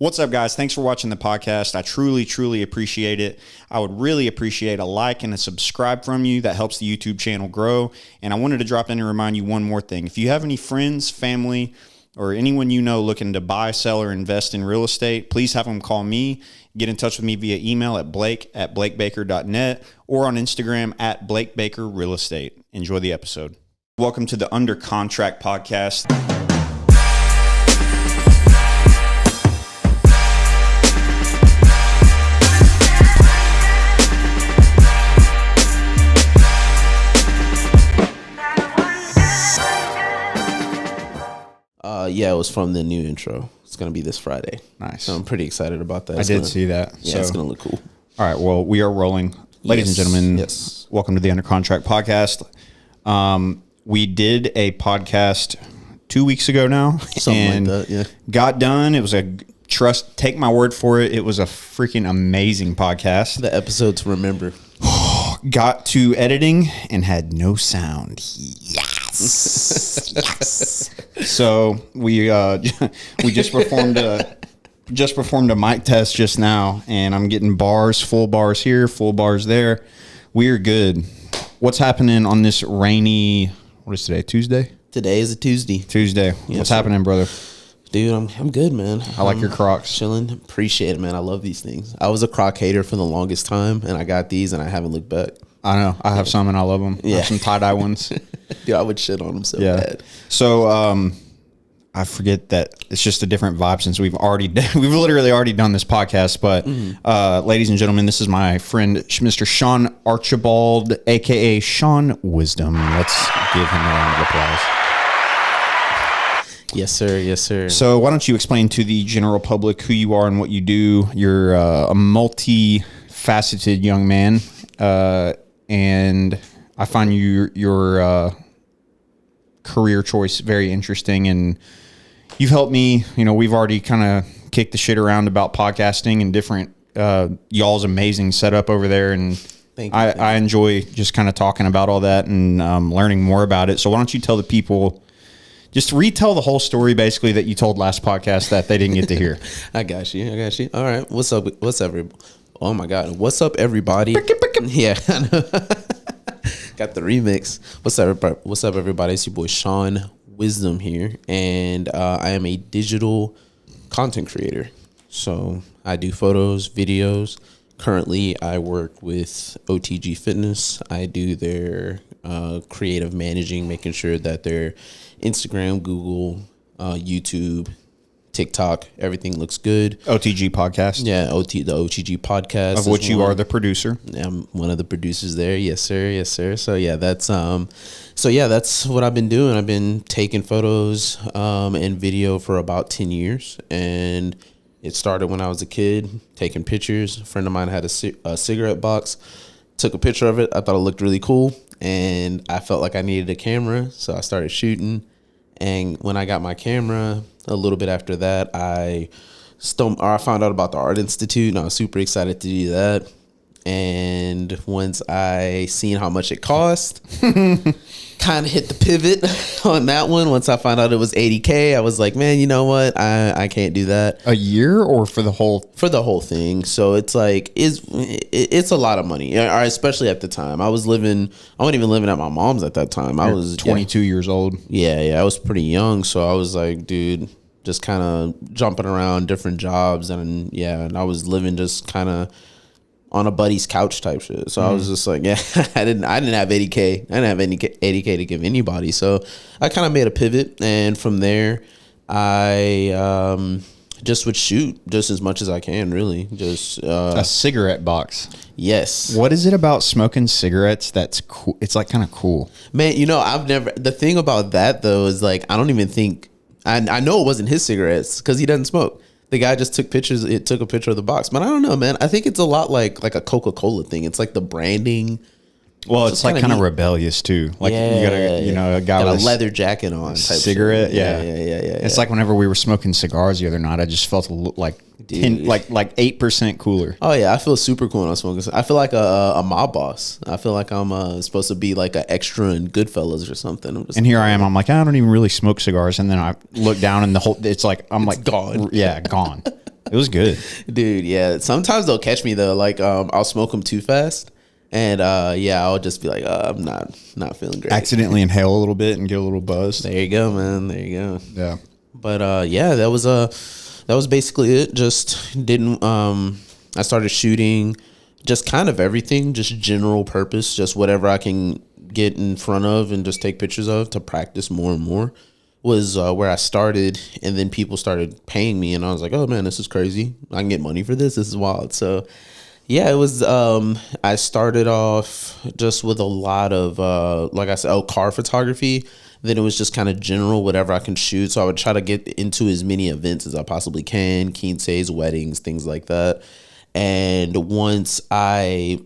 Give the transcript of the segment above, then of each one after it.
What's up, guys? Thanks for watching the podcast. I truly appreciate it. I would really appreciate a like and a subscribe from you. That helps the YouTube channel grow. And I wanted to drop in and remind you one more thing. If you have any friends, family, or anyone you know looking to buy, sell, or invest in real estate, please have them call me. Get in touch with me via email at blake@blakebaker.net or on Instagram at blakebakerrealestate. Enjoy the episode. Welcome to the Under Contract podcast. Yeah, it was from the new intro. It's going to be this Friday. Nice. So I'm pretty excited about that. I did see that. Yeah, it's going to look cool. All right, well, we are rolling. Ladies and gentlemen, welcome to the Under Contract podcast. We did a podcast 2 weeks ago now. Something like that, yeah. Got done. It was take my word for it, it was a freaking amazing podcast. The episode to remember. Got to editing and had no sound. Yes. So we just performed a mic test just now, and I'm getting bars, full bars here, full bars there. We're good. What's happening on this rainy? What is today? Tuesday. Today is a Tuesday. Yes, what's happening, brother? Dude, I'm good, man. I like your Crocs. Chilling. Appreciate it, man. I love these things. I was a Croc hater for the longest time, and I got these, and I haven't looked back. I know. I have some, and I love them. Yeah. I have some tie-dye ones. Dude, I would shit on them so bad. So, I forget that it's just a different vibe since we've literally already done this podcast. But, ladies and gentlemen, this is my friend, Mr. Shawn Archibald, a.k.a. Shawn Wisdom. Let's give him a round of applause. Yes, sir. Yes, sir. So why don't you explain to the general public who you are and what you do? You're a multifaceted young man, and I find your career choice very interesting, and you've helped me. You know, we've already kind of kicked the shit around about podcasting and different y'all's amazing setup over there, and I enjoy just kind of talking about all that and learning more about it. So why don't you tell the people? Just retell the whole story, basically, that you told last podcast that they didn't get to hear. I got you. All right. What's up? Oh, my God. What's up, everybody? Yeah. Got the remix. What's up, everybody? It's your boy, Shawn Wisdom here. And I am a digital content creator. So I do photos, videos. Currently, I work with OTG Fitness. I do their creative managing, making sure that their Instagram, Google, YouTube, TikTok, everything looks good. OTG podcast. Yeah, the OTG podcast. Of which you are the producer. I'm one of the producers there. Yes, sir. Yes, sir. So yeah, that's what I've been doing. I've been taking photos and video for about 10 years. And it started when I was a kid, taking pictures. A friend of mine had a cigarette box. Took a picture of it. I thought it looked really cool. And I felt like I needed a camera, so I started shooting. And when I got my camera, a little bit after that, I found out about the Art Institute, and I was super excited to do that. And once I seen how much it cost, kind of hit the pivot on that one. Once I found out it was $80K, I was like, man, you know what? I can't do that. A year or for the whole? For the whole thing. So it's like, it's a lot of money, especially at the time. I wasn't even living at my mom's at that time. I was 22 years old. Yeah, I was pretty young. So I was like, dude, just kind of jumping around different jobs. And I was living just kind of on a buddy's couch type shit. So I was just like, yeah, I didn't have 80K. I didn't have any 80K to give anybody. So I kind of made a pivot. And from there, I just would shoot just as much as I can, really. Just a cigarette box. Yes. What is it about smoking cigarettes that's cool? It's like kind of cool. Man, the thing about that though is like, I don't even think, I know it wasn't his cigarettes because he doesn't smoke. The guy just took pictures. It took a picture of the box, but I don't know, man. I think it's a lot like a Coca-Cola thing. It's like the branding. Well, it's like kind of rebellious too. Like you got a guy with a leather jacket on, type cigarette. Yeah. It's like whenever we were smoking cigars the other night, I just felt like 8% cooler. Oh yeah, I feel super cool when I'm smoking. I feel like a mob boss. I feel like I'm supposed to be like an extra in Goodfellas or something. And here I am. I'm like, I don't even really smoke cigars. And then I look down and it's gone. Yeah, gone. It was good. Dude, yeah. Sometimes they'll catch me though. Like, I'll smoke them too fast, and yeah, I'll just be like, I'm not feeling great. Accidentally inhale a little bit and get a little buzz. There you go, man. There you go. Yeah. But yeah, that was basically it. Just didn't. I started shooting, just kind of everything, just general purpose, just whatever I can get in front of and just take pictures of to practice more and more. Was where I started, and then people started paying me, and I was like, oh man, this is crazy. I can get money for this. This is wild. So yeah, it was I started off just with a lot of like I said, car photography. Then it was just kind of general, whatever I can shoot. So I would try to get into as many events as I possibly can, quinceañeras, weddings, things like that. And once I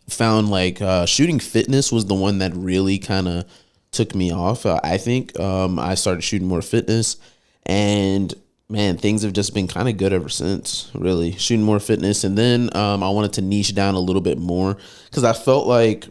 found like shooting fitness was the one that really kind of took me off. I think I started shooting more fitness, and man, things have just been kind of good ever since. Really shooting more fitness, and then I wanted to niche down a little bit more because I feel like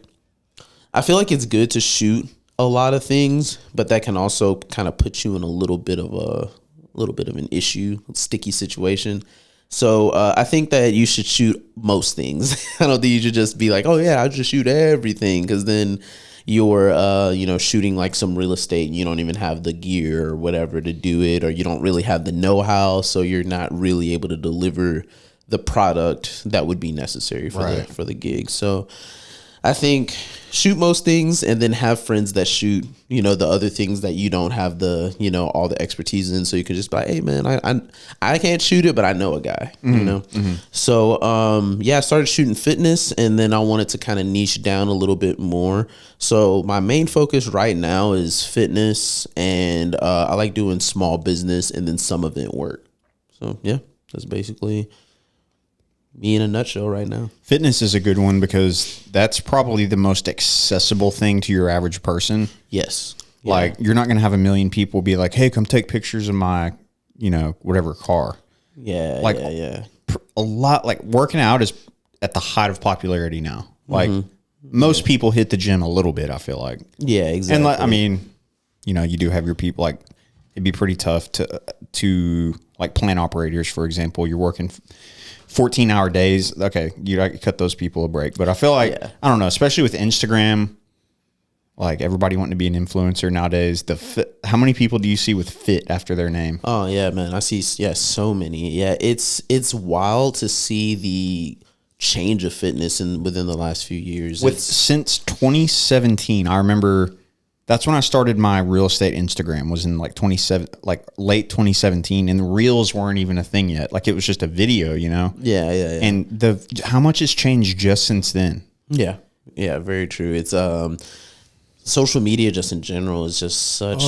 it's good to shoot a lot of things, but that can also kind of put you in a little bit of an issue, sticky situation. So I think that you should shoot most things. I don't think you should just be like, oh yeah, I'll just shoot everything, because then you're shooting like some real estate and you don't even have the gear or whatever to do it, or you don't really have the know-how, so you're not really able to deliver the product that would be necessary for the gig. So I think shoot most things, and then have friends that shoot, the other things that you don't have the, all the expertise in. So you can just be like, hey man, I can't shoot it, but I know a guy, So, I started shooting fitness, and then I wanted to kind of niche down a little bit more. So my main focus right now is fitness, and I like doing small business and then some event work. So yeah, that's basically me in a nutshell right now. Fitness is a good one because that's probably the most accessible thing to your average person. Yes. Yeah. Like, you're not going to have a million people be like, hey, come take pictures of my, whatever car. Yeah. Like, yeah. A lot, like, working out is at the height of popularity now. Like, most people hit the gym a little bit, I feel like. Yeah, exactly. And, I mean, you do have your people, like, it'd be pretty tough to like, plant operators, for example. You're working 14-hour days. Okay, you cut those people a break. But I feel like, I don't know, especially with Instagram, like everybody wanting to be an influencer nowadays. How many people do you see with fit after their name? Oh yeah, man, I see. Yeah, so many. Yeah, it's wild to see the change of fitness within the last few years. Since 2017, I remember that's when I started my real estate Instagram, was in like late 2017, and the reels weren't even a thing yet. Like, it was just a video, Yeah. And how much has changed just since then? Yeah, very true. It's social media just in general is just such.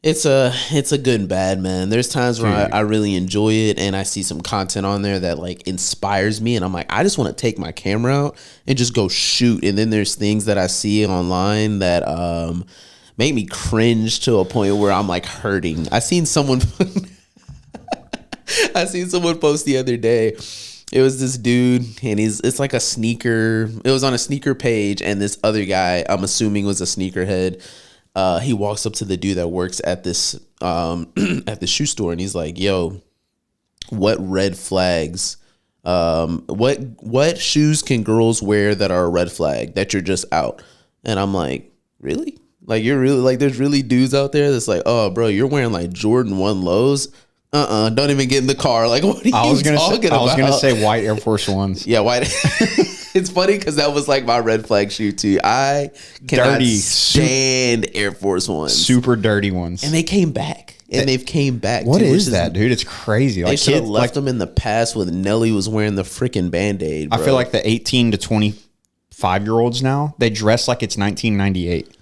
It's a good and bad, man. There's times where I really enjoy it, and I see some content on there that like inspires me, and I'm like, I just want to take my camera out and just go shoot. And then there's things that I see online that make me cringe to a point where I'm like hurting. I seen someone post the other day. It was this dude, and it's like a sneaker. It was on a sneaker page, and this other guy, I'm assuming was a sneakerhead. He walks up to the dude that works at this at the shoe store, and he's like, "Yo, what red flags? What shoes can girls wear that are a red flag that you're just out?" And I'm like, "Really? Like, you're really like, there's really dudes out there that's like, oh, bro, you're wearing like Jordan 1 lows. Don't even get in the car. Like, what are you talking about? I was gonna say white Air Force Ones. Yeah, white. It's funny because that was like my red flag shoe too. I cannot stand Air Force Ones. Super dirty ones. And they came back. And they've came back. What is that, dude? It's crazy. Like, they should have left them in the past when Nelly was wearing the freaking Band-Aid, bro. I feel like the 18 to 25-year-olds now, they dress like it's 1998.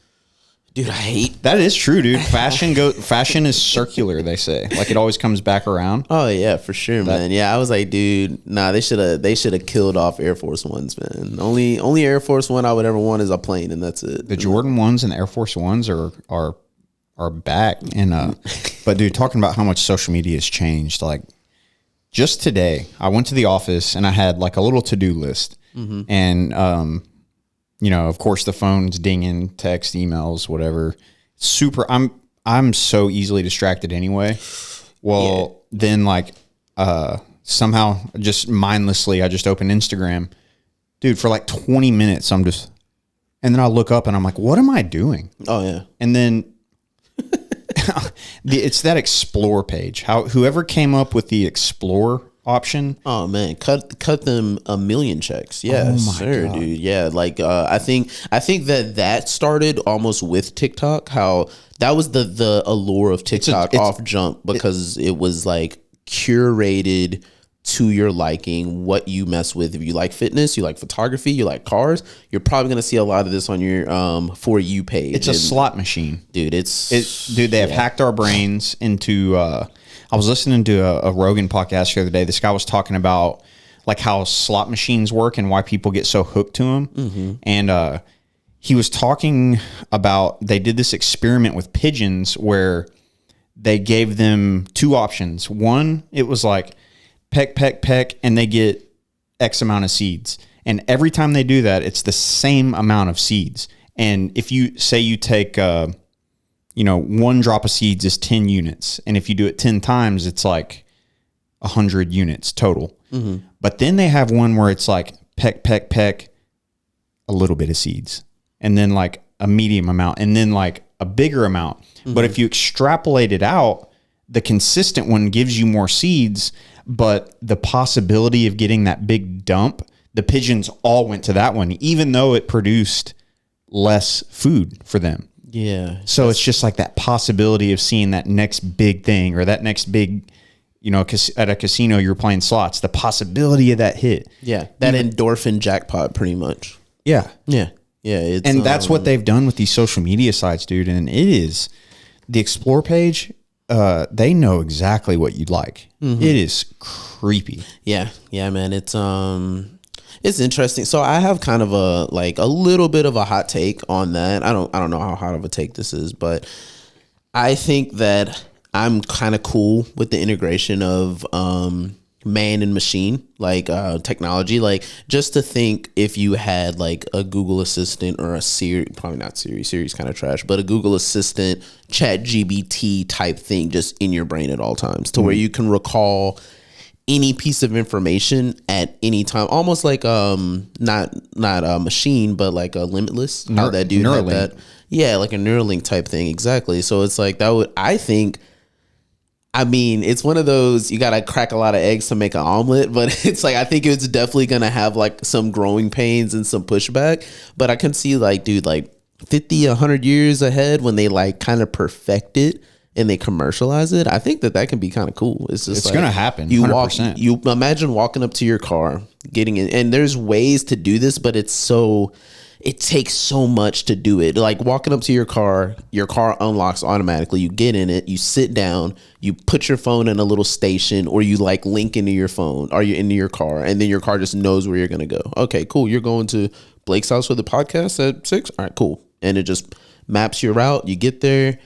Dude, I hate that. Is true, dude. Fashion is circular, they say. Like, it always comes back around. Oh yeah, for sure, man. Yeah, I was like, dude, nah, they should have killed off Air Force Ones, man. Only Air Force One I would ever want is a plane, and that's it. The Jordan ones and the Air Force Ones are back. And but dude, talking about how much social media has changed, like, just today I went to the office and I had like a little to-do list. And of course the phone's dinging, text, emails, whatever. I'm so easily distracted anyway. Well, then like somehow just mindlessly, I just open Instagram, dude, for like 20 minutes. And then I look up and I'm like, what am I doing? Oh yeah. And then it's that explore page. Whoever came up with the explore option. Oh man, cut them a million checks. Yeah, sir, God. Dude. Yeah, like I think that started almost with TikTok. How that was the allure of TikTok off jump, because it was like curated to your liking, what you mess with. If you like fitness, you like photography, you like cars, you're probably gonna see a lot of this on your For You page. It's a slot machine, dude. They have hacked our brains into. I was listening to a Rogan podcast the other day. This guy was talking about like how slot machines work and why people get so hooked to them. Mm-hmm. And he was talking about they did this experiment with pigeons where they gave them two options. One, it was like peck, peck, peck, and they get X amount of seeds. And every time they do that, it's the same amount of seeds. And if you say you take, one drop of seeds is 10 units. And if you do it 10 times, it's like 100 units total. Mm-hmm. But then they have one where it's like peck, peck, peck, a little bit of seeds. And then like a medium amount. And then like a bigger amount. Mm-hmm. But if you extrapolate it out, the consistent one gives you more seeds. But the possibility of getting that big dump, the pigeons all went to that one, even though it produced less food for them. Yeah. So it's just like that possibility of seeing that next big thing, or that next big, at a casino, you're playing slots, the possibility of that hit. Yeah. That endorphin jackpot, pretty much. Yeah. Yeah. Yeah. And that's what they've done with these social media sites, dude. And it is the explore page. They know exactly what you'd like. Mm-hmm. It is creepy. Yeah. Yeah, man. It's interesting. So I have kind of a little bit of a hot take on that. I don't know how hot of a take this is, but I think that I'm kind of cool with the integration of man and machine, technology. Like, just to think, if you had like a Google Assistant or a Siri, probably not Siri's kind of trash, but a Google Assistant, ChatGPT type thing just in your brain at all times, to where you can recall any piece of information at any time, almost like not a machine, but like a Limitless. How that dude had that. Yeah, like a Neuralink type thing. Exactly. So it's like it's one of those, you gotta crack a lot of eggs to make an omelet, but it's like, I think it's definitely gonna have like some growing pains and some pushback. But I can see 50, 100 years ahead, when they kind of perfect it and they commercialize it, I think that can be kind of cool. It's going to happen. 100%. You imagine walking up to your car, getting in, and there's ways to do this, but it takes so much to do it. Like, walking up to your car unlocks automatically. You get in it, you sit down, you put your phone in a little station, or you link into your phone, or you into your car, and then your car just knows where you're going to go. Okay, cool. You're going to Blake's house for the podcast at 6. All right, cool. And it just maps your route. You get there.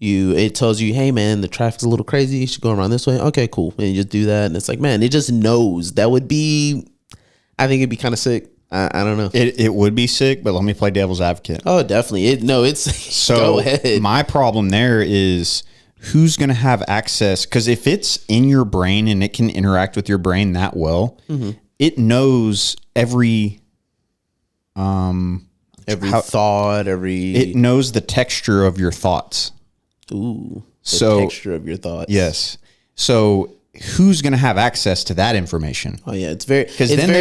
It tells you, hey man, the traffic's a little crazy, you should go around this way. Okay, cool. And you just do that, and it's like, man, it just knows. I think it'd be kind of sick. I don't know. It would be sick, but let me play devil's advocate. Oh, definitely. So go ahead. My problem there is, who's going to have access? Because if it's in your brain and it can interact with your brain that well, mm-hmm. It knows every thought, it knows the texture of your thoughts. Ooh, the texture of your thoughts. Yes. So who's going to have access to that information? Oh yeah, it's very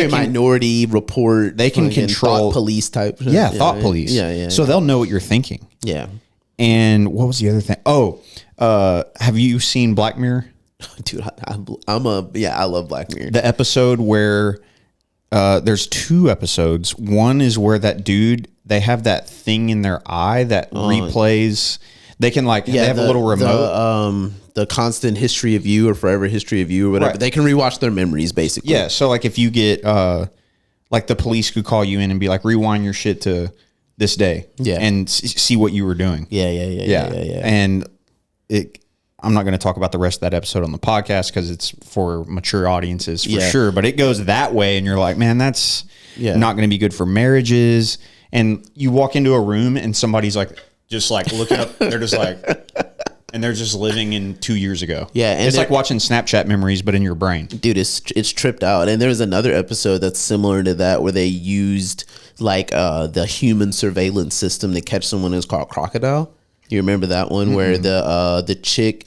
Minority Report. They can control thought police type. Yeah, thought police. Yeah. So they'll know what you're thinking. Yeah. And what was the other thing? Oh, have you seen Black Mirror? Dude, I love Black Mirror. The episode where there's 2 episodes. One is where that dude, they have that thing in their eye that replays. They can they have a little remote. The constant history of you, or forever history of you, or whatever. Right. They can rewatch their memories, basically. Yeah. So if you get the police could call you in and be like, rewind your shit to this day, and see what you were doing. Yeah. And I'm not going to talk about the rest of that episode on the podcast because it's for mature audiences for sure. But it goes that way, and you're like, man, that's not going to be good for marriages. And you walk into a room and somebody's just looking up. They're just like, And they're just living in 2 years ago. Yeah, and it's like watching Snapchat memories, but in your brain. Dude, it's tripped out. And there's another episode that's similar to that where they used like the human surveillance system to catch someone who's called Crocodile. You remember that one where the chick,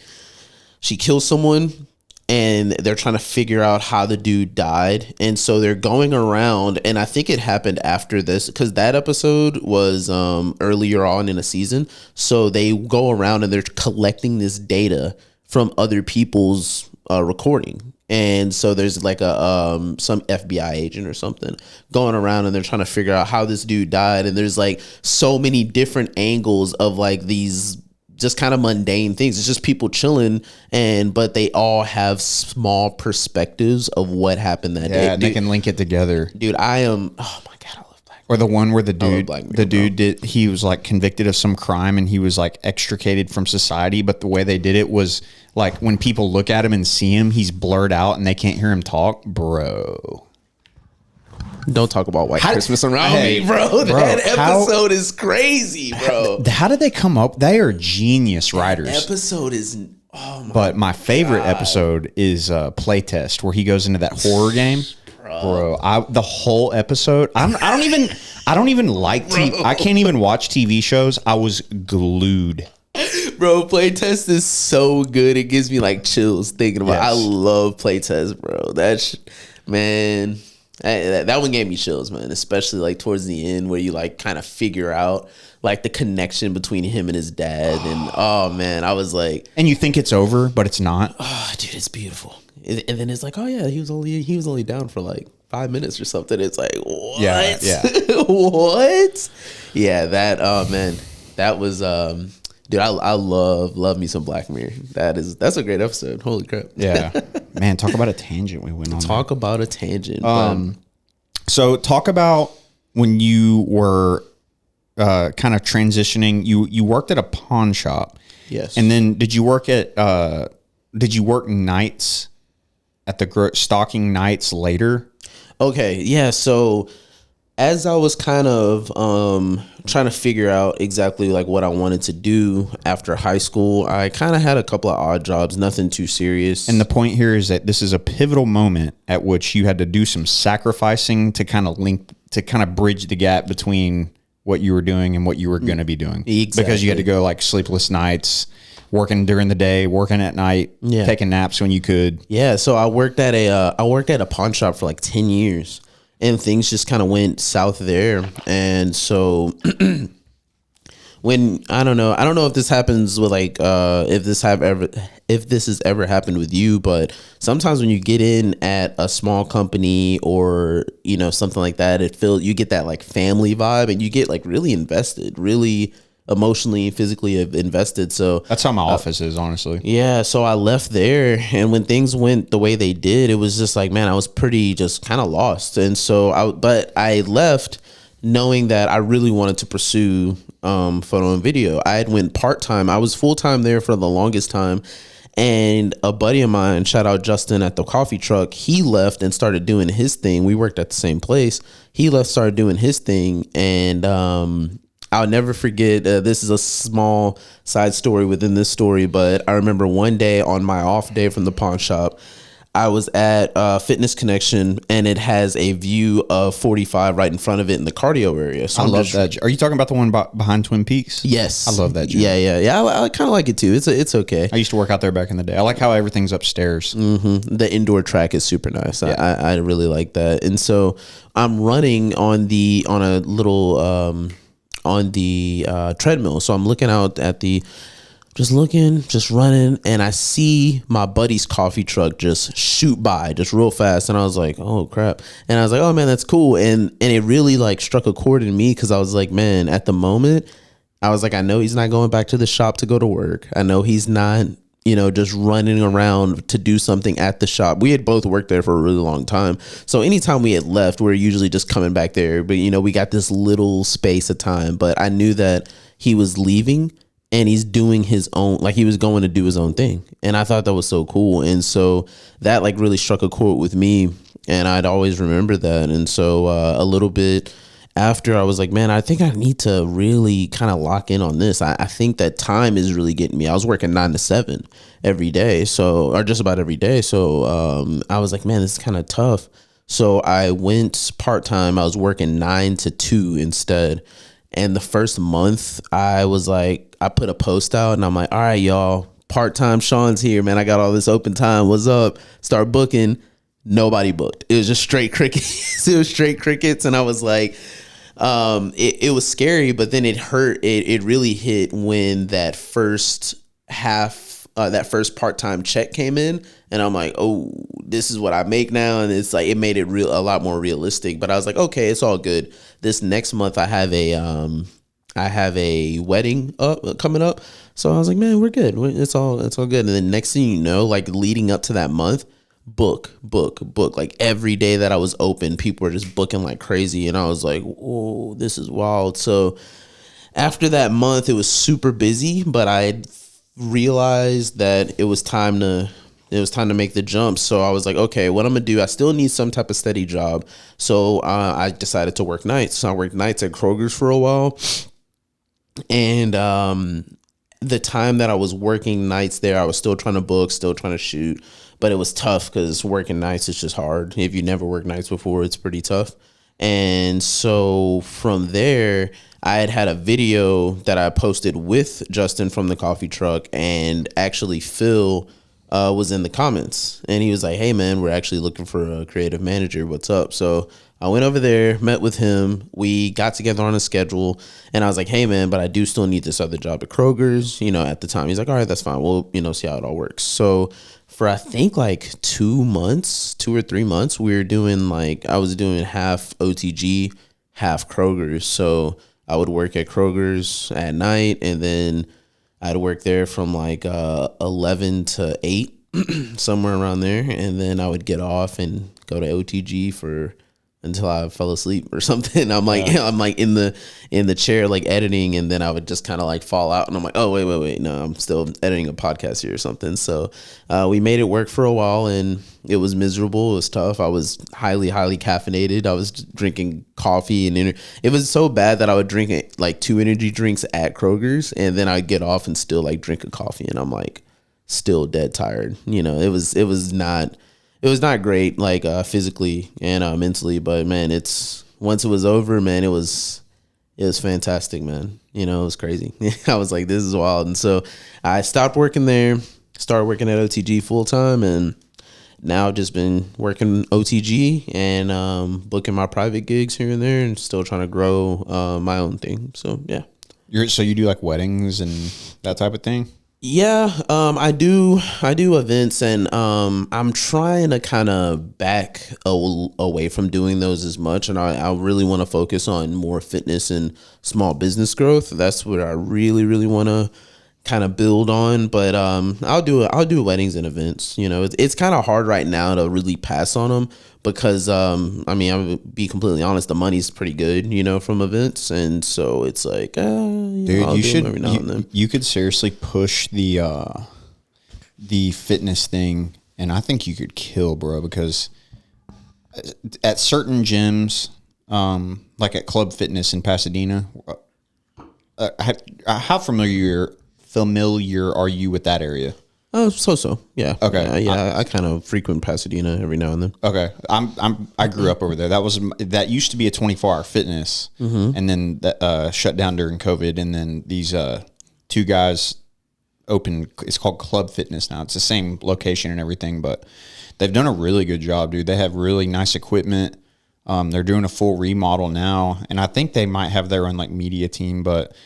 she kills someone and they're trying to figure out how the dude died. And so they're going around, and I think it happened after this because that episode was earlier on in a season. So they go around and they're collecting this data from other people's recording. And so there's like a some FBI agent or something going around and they're trying to figure out how this dude died. And there's like so many different angles of like these just kind of mundane things. It's just people chilling, but they all have small perspectives of what happened that day. Yeah, they can link it together. Dude, I am. Oh my god, I love Black Mirror. Or the one where the dude he was like convicted of some crime and he was like extricated from society, but the way they did it was like when people look at him and see him, he's blurred out and they can't hear him talk, bro. Don't talk about White Christmas around me, bro. That episode is crazy, bro. How did they come up? They are genius writers. Episode is, oh my But my favorite episode is Playtest, where he goes into that horror game. Bro, the whole episode. I don't even like TV. I can't even watch TV shows. I was glued. Bro, Playtest is so good. It gives me like chills thinking about it. I love Playtest, bro. Man. That one gave me chills, man, especially like towards the end where you like kind of figure out like the connection between him and his dad. And oh man, I was like, and you think it's over, but it's not. Oh, dude, it's beautiful. And then it's like, oh yeah, he was only down for like 5 minutes or something. It's like, what? Yeah. What? Yeah, man, that was dude, I love me some Black Mirror. That's a great episode. Holy crap. Yeah. Man, talk about a tangent we went on. Talk about a tangent. So talk about when you were kind of transitioning. You worked at a pawn shop. Yes. And then did you work nights at the stocking nights later? Okay. Yeah. So as I was kind of trying to figure out exactly like what I wanted to do after high school, I kind of had a couple of odd jobs, nothing too serious. And the point here is that this is a pivotal moment at which you had to do some sacrificing to kind of bridge the gap between what you were doing and what you were going to be doing. Exactly. Because you had to go like sleepless nights, working during the day, working at night, taking naps when you could. Yeah. So I worked at a pawn shop for like 10 years. And things just kind of went south there. And so when I don't know if this happens with like if this has ever happened with you, but sometimes when you get in at a small company or something like that, you get that like family vibe and you get like really invested, really emotionally, physically invested. So that's how my office is, honestly. Yeah. So I left there, and when things went the way they did, it was just like, man, I was pretty just kind of lost. And so I left knowing that I really wanted to pursue photo and video. I had went part-time. I was full-time there for the longest time. And a buddy of mine, shout out Justin at the coffee truck, he left and started doing his thing. We worked at the same place. He left, started doing his thing. And I'll never forget, this is a small side story within this story, but I remember one day on my off day from the pawn shop, I was at Fitness Connection, and it has a view of 45 right in front of it in the cardio area. So I love that. Are you talking about the one behind Twin Peaks? Yes. I love that gym. Yeah. I kind of like it too. It's okay. I used to work out there back in the day. I like how everything's upstairs. Mm-hmm. The indoor track is super nice. Yeah. I really like that. And so I'm running on a little treadmill. So I'm looking out at just running, and I see my buddy's coffee truck just shoot by just real fast. And I was like, oh crap. And I was like, oh man, that's cool. And it really like struck a chord in me, because I was like, man, at the moment, I was like, I know he's not going back to the shop to go to work. I know he's not, just running around to do something at the shop. We had both worked there for a really long time. So anytime we had left, we were usually just coming back there. But, we got this little space of time. But I knew that he was leaving, and he's doing his own, like he was going to do his own thing. And I thought that was so cool. And so that like really struck a chord with me, and I'd always remember that. And so a little bit after I was like, man, I think I need to really kind of lock in on this. I think that time is really getting me. I was working 9 to 7 every day. So, or just about every day. So, I was like, man, this is kind of tough. So I went part-time. I was working 9 to 2 instead. And the first month I was like, I put a post out and I'm like, all right, y'all, part-time Shawn's here, man. I got all this open time. What's up? Start booking. Nobody booked. It was just straight crickets. It was straight crickets. And I was like, it was scary, but then it hurt. It really hit when that first that first part-time check came in, and I'm like, oh, this is what I make now. And it's like, it made it a lot more realistic, but I was like, okay, it's all good. This next month I have a wedding coming up. So I was like, man, we're good. It's all good. And then next thing you know, like leading up to that month, book. Like every day that I was open, people were just booking like crazy. And I was like, whoa, this is wild. So after that month, it was super busy, but I realized that it was time to make the jump. So I was like, okay, what I'm gonna do, I still need some type of steady job. So I decided to work nights. So I worked nights at Kroger's for a while. And the time that I was working nights there, I was still trying to book, still trying to shoot, but it was tough because working nights is just hard. If you never worked nights before, it's pretty tough. And so from there, I had a video that I posted with Justin from the coffee truck, and actually Phil was in the comments, and he was like, hey man, we're actually looking for a creative manager. What's up? So I went over there, met with him. We got together on a schedule, and I was like, hey man, but I do still need this other job at Kroger's, at the time. He's like, all right, that's fine. We'll, see how it all works. So for, I think like 2 or 3 months, we were doing I was doing half OTG, half Kroger's. So I would work at Kroger's at night, and then I'd work there from 11 to 8, somewhere around there. And then I would get off and go to OTG until I fell asleep or something. I'm like, I'm like in the chair, editing. And then I would just kind of fall out, and I'm like, oh, wait. No, I'm still editing a podcast here or something. So we made it work for a while, and it was miserable. It was tough. I was highly, highly caffeinated. I was drinking coffee and it was so bad that I would drink 2 energy drinks at Kroger's, and then I'd get off and still drink a coffee, and I'm still dead tired. It was not great, physically and mentally, but man, once it was over, man, it was fantastic, man. It was crazy. I was like, this is wild. And so I stopped working there, started working at OTG full time, and now I've just been working OTG and booking my private gigs here and there, and still trying to grow my own thing. So yeah. So you do weddings and that type of thing? Yeah, I do events, and I'm trying to kind of back away from doing those as much, and I really want to focus on more fitness and small business growth. That's what I really, really want to kind of build on. But I'll do weddings and events. It's kind of hard right now to really pass on them because I'm gonna be completely honest, the money's pretty good, from events, and so it's like, dude, I'll do them every now and then. You could seriously push the fitness thing, and I think you could kill, bro, because at certain gyms, like at Club Fitness in Pasadena, how familiar are you with that area? So yeah. Okay. I kind of frequent Pasadena every now and then. Okay. I grew up over there. That used to be a 24-hour fitness, and then that shut down during COVID. And then these 2 guys opened. It's called Club Fitness now. It's the same location and everything, but they've done a really good job, dude. They have really nice equipment. They're doing a full remodel now, and I think they might have their own media team. But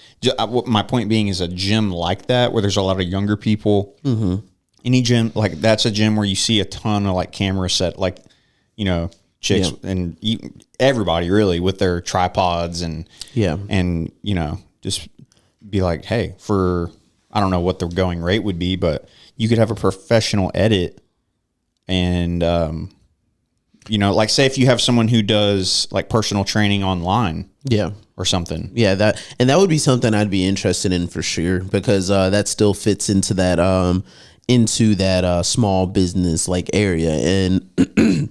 my point being is a gym like that where there's a lot of younger people. Mm-hmm. Any gym that's a gym where you see a ton of camera set, chicks and everybody really with their tripods and just be like, hey, for I don't know what the going rate would be, but you could have a professional edit and. Say if you have someone who does personal training online, or something, that would be something I'd be interested in for sure, because that still fits into that small business area. And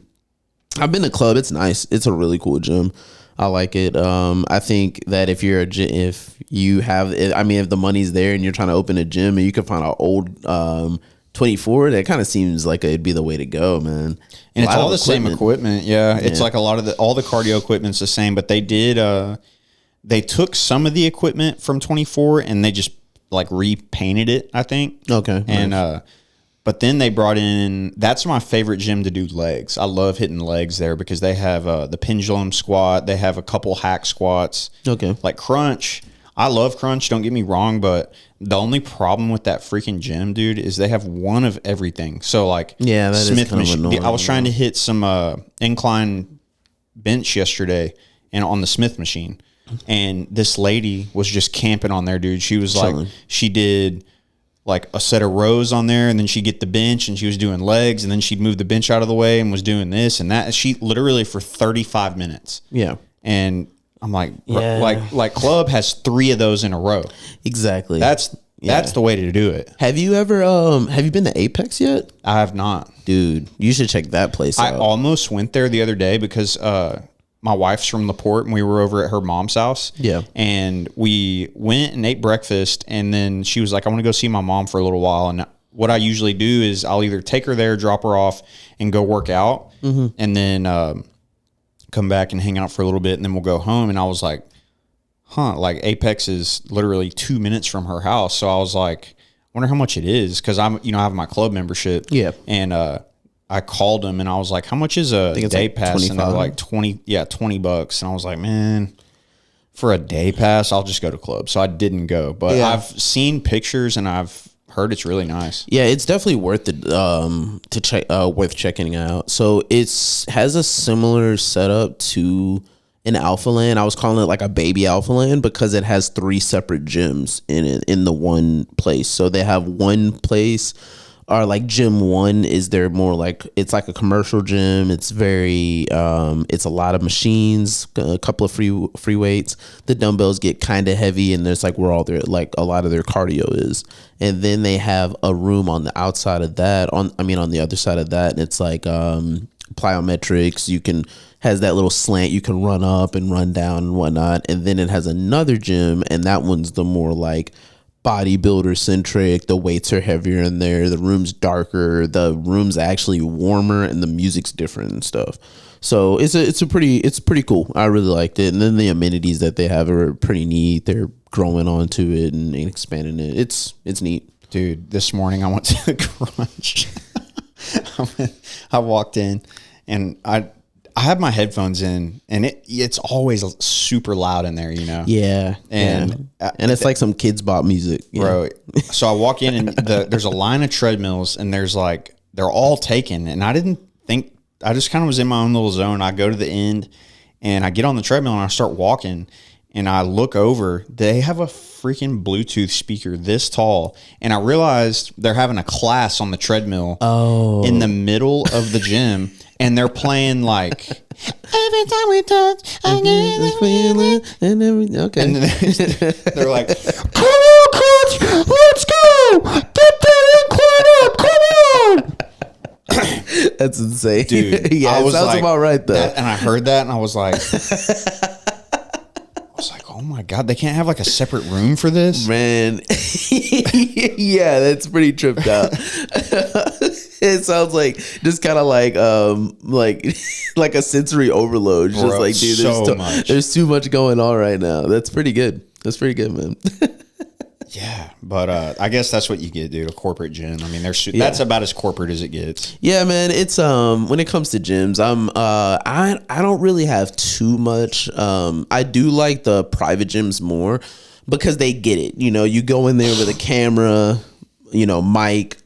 I've been to Club. It's nice. It's a really cool gym. I like it. I think that if you're if you have, I mean, if the money's there and you're trying to open a gym and you can find an old 24, that kind of seems like it'd be the way to go, man. And it's all the same equipment. Yeah. It's like a lot of all the cardio equipment's the same, but they did, they took some of the equipment from 24 and they just like repainted it, I think. Okay. And, but then they brought in, that's my favorite gym to do legs. I love hitting legs there because they have the pendulum squat. They have a couple hack squats. Okay. Like crunch. I love crunch, don't get me wrong, but the only problem with that freaking gym, dude, is they have one of everything. So like yeah, that Smith is kind machine. of annoying. I was trying to hit some incline bench yesterday and on the Smith machine. And this lady was just camping on there, dude. She was like, she did like a set of rows on there, and then she'd get the bench and she was doing legs, and then she'd move the bench out of the way and was doing this and that. She literally for 35 minutes. Yeah. And I'm like, like club has 3 of those in a row. Exactly. That's the way to do it. Have you ever have you been to Apex yet? I have not. Dude, you should check that place out. I almost went there the other day because my wife's from LaPorte and we were over at her mom's house. Yeah. And we went and ate breakfast, and then she was like, I want to go see my mom for a little while. And what I usually do is I'll either take her there, drop her off, and go work out, and then come back and hang out for a little bit, and then we'll go home. And I was like, like Apex is literally 2 minutes from her house. So I was like, I wonder how much it is, because I have my club membership. Yeah. And I called them and I was like, how much is a day pass? And they're like $20. And I was like, man, for a day pass, I'll just go to club. So I didn't go, but I've seen pictures and I've heard it's really nice. Yeah, it's definitely worth it to check, worth checking out. So has a similar setup to an Alpha Land. I was calling it like a baby Alpha Land because it has 3 separate gyms in it, in the one place. So they have one place, or like gym 1 is there more like, it's like a commercial gym. It's very it's a lot of machines, a couple of free weights. The dumbbells get kind of heavy, and there's like where all their, like a lot of their cardio is. And then they have a room on the outside of that, on the other side of that, and it's like plyometrics. You can, has that little slant you can run up and run down and whatnot. And then it has another gym, and that one's the more like bodybuilder centric. The weights are heavier in there, the room's darker, the room's actually warmer, and the music's different and stuff. So it's pretty cool. I really liked it. And then the amenities that they have are pretty neat. They're growing onto it and expanding it. It's neat. Dude, this morning I went to the Crunch. I walked in and I have my headphones in, and it's always super loud in there, you know? Yeah. And it's like some kids bop music. Bro. So I walk in and there's a line of treadmills, and there's like, they're all taken. And I didn't think, I just kind of was in my own little zone. I go to the end and I get on the treadmill and I start walking, and I look over, they have a freaking Bluetooth speaker this tall. And I realized they're having a class on the treadmill in the middle of the gym. And they're playing like, every time we touch, I get this feeling. And they're like, come on, coach, let's go. Get that incline up, come on. That's insane. Dude, yeah, it sounds like, about right though. And I heard that and I was like, oh my God, they can't have like a separate room for this? Man, yeah, that's pretty tripped out. It sounds like just kind of like like a sensory overload. Just Bro, like, dude, there's too much going on right now. That's pretty good. That's pretty good, man. Yeah, but I guess that's what you get, dude. A corporate gym. I mean, that's about as corporate as it gets. Yeah, man. It's when it comes to gyms, I don't really have too much. I do like the private gyms more because they get it. You know, you go in there with a camera, mic,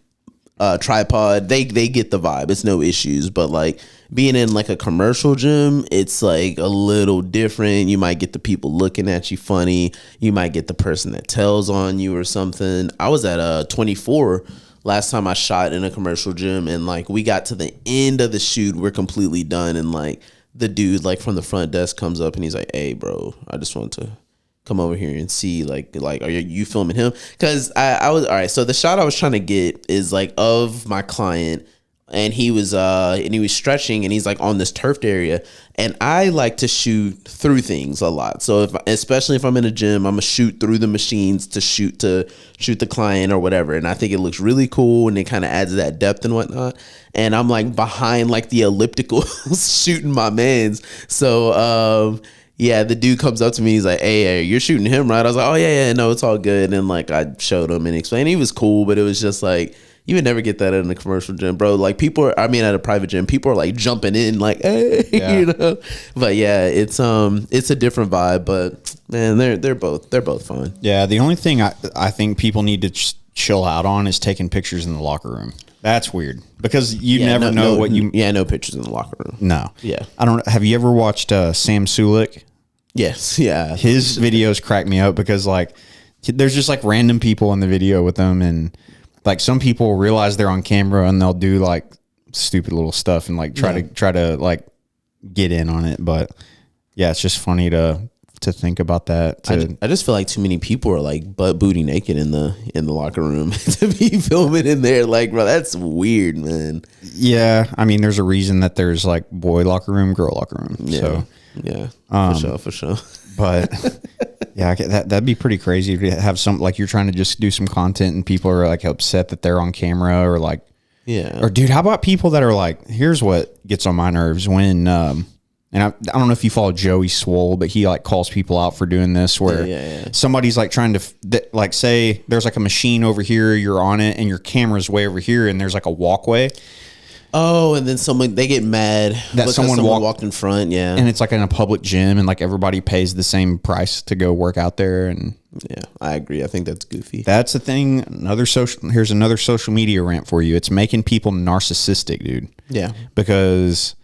tripod. They get the vibe. It's no issues. But like being in like a commercial gym, it's like a little different. You might get the people looking at you funny. You might get the person that tells on you or something. I was at 24 last time I shot in a commercial gym, and like we got to the end of the shoot, we're completely done, and like the dude like from the front desk comes up and he's like, "Hey, bro, I just want to come over here and see like are you filming him?" Because I was all right. So the shot I was trying to get is like of my client and he was stretching, and he's like on this turfed area, and I like to shoot through things a lot. So especially if I'm in a gym, I'm gonna shoot through the machines to shoot the client or whatever, and I think it looks really cool, and it kind of adds that depth and whatnot. And I'm like behind like the elliptical shooting my mans. So yeah, the dude comes up to me. He's like, hey, you're shooting him, right? I was like, oh, yeah, no, it's all good. And like, I showed him and explained. He was cool, but it was just like, you would never get that in a commercial gym, bro. Like at a private gym, people are like jumping in like, hey, you know? But yeah, it's a different vibe, but man, they're both fun. Yeah. The only thing I think people need to chill out on is taking pictures in the locker room. That's weird because you never know what you. Yeah, no pictures in the locker room. No. Yeah. I don't. Have you ever watched Sam Sulik? Yes. Yeah. His videos crack me up because like there's just like random people in the video with them, and like some people realize they're on camera and they'll do like stupid little stuff and like try to like get in on it. But yeah, it's just funny to think about that. I just feel like too many people are like butt booty naked in the locker room to be filming in there. Like, bro, that's weird, man. Yeah, I mean, there's a reason that there's like boy locker room, girl locker room. Yeah, so yeah, for sure. But yeah, that'd be pretty crazy to have some like you're trying to just do some content and people are like upset that they're on camera or like or dude, how about people that are like, here's what gets on my nerves when and I don't know if you follow Joey Swole, but he like calls people out for doing this where somebody's like trying to like say there's like a machine over here, you're on it and your camera's way over here and there's like a walkway. Oh, and then they get mad that someone walked in front, and it's like in a public gym, and like everybody pays the same price to go work out there. And yeah, I agree. I think that's goofy. That's the thing. Here's another social media rant for you. It's making people narcissistic, dude. Yeah, because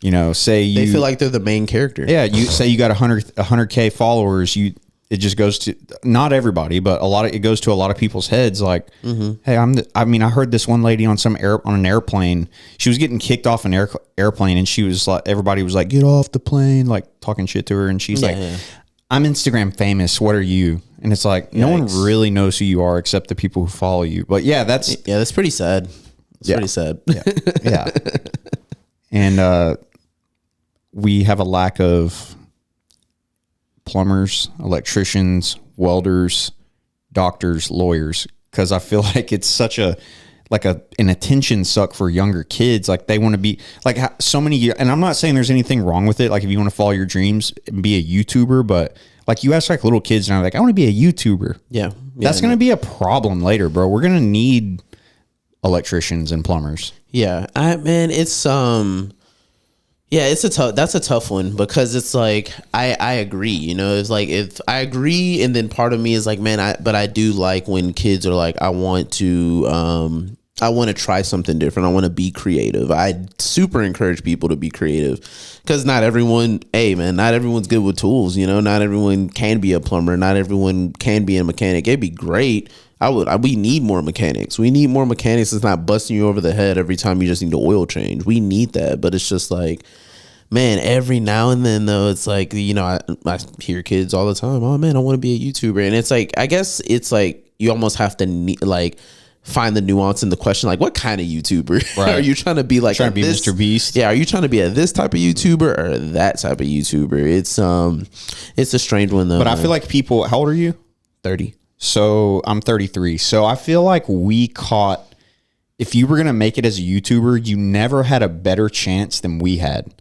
you know, they feel like they're the main character. Yeah, you say you got 100K followers, it just goes to not everybody, but it goes to a lot of people's heads. Like, hey, I heard this one lady on an airplane. She was getting kicked off an airplane, and she was like, everybody was like, get off the plane, like talking shit to her, and she's like, I'm Instagram famous. What are you? And it's like no one really knows who you are except the people who follow you. But yeah, that's pretty sad. It's pretty sad. Yeah. And we have a lack of plumbers, electricians, welders, doctors, lawyers, because I feel like it's such an attention suck for younger kids. Like they want to be like so many, and I'm not saying there's anything wrong with it. Like if you want to follow your dreams and be a YouTuber, but like you ask like little kids and I'm like, I want to be a YouTuber. Yeah. That's going to be a problem later, bro. We're going to need electricians and plumbers. Yeah. That's a tough one because it's like I agree, you know, it's like if I agree and then part of me is like, man, I do like when kids are like, I want to try something different. I want to be creative. I super encourage people to be creative because not everyone's good with tools, you know, not everyone can be a plumber. Not everyone can be a mechanic. It'd be great. We need more mechanics. We need more mechanics that's not busting you over the head every time you just need to oil change. We need that. But it's just like, man, every now and then though, it's like, you know, I hear kids all the time, oh man, I want to be a YouTuber. And it's like, I guess it's like, you almost have to find the nuance in the question. Like what kind of YouTuber? Right. Are you trying to be like trying to be Mr. Beast? Yeah. Are you trying to be this type of YouTuber or that type of YouTuber? It's a strange one though. But I feel like people, how old are you? 30. So I'm 33. So I feel like if you were going to make it as a YouTuber, you never had a better chance than we had